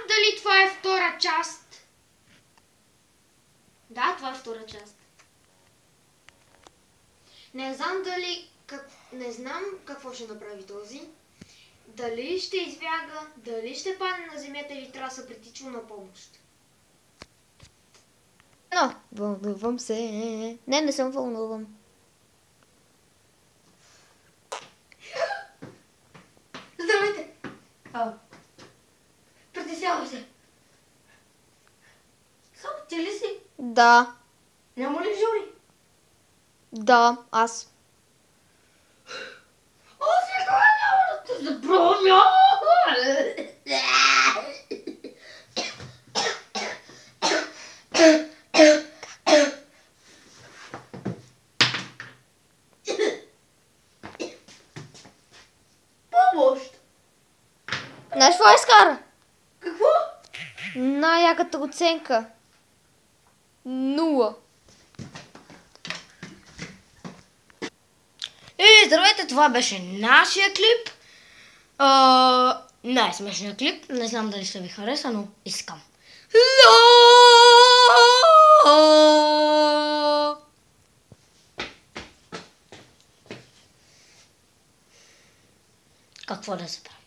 дали това е втора част. Да, това е втора част. Не знам дали... Не знам какво ще направи този. Дали ще избяга, дали ще падне на земята или трябва да се притичва на помощ. Но, вълнувам се. Не съм вълнувам. Здравейте! Притеснявам се. Само ти ли си? Да, Няма ли Жори? да, аз. Сега няма да те забравя! Помощ! Знаеш какво изкара? Какво? Най-яката оценка. 0. И здравейте, това беше нашия клип. Най-смешният клип. Не знам дали ще ви хареса, но искам. Какво да се прави?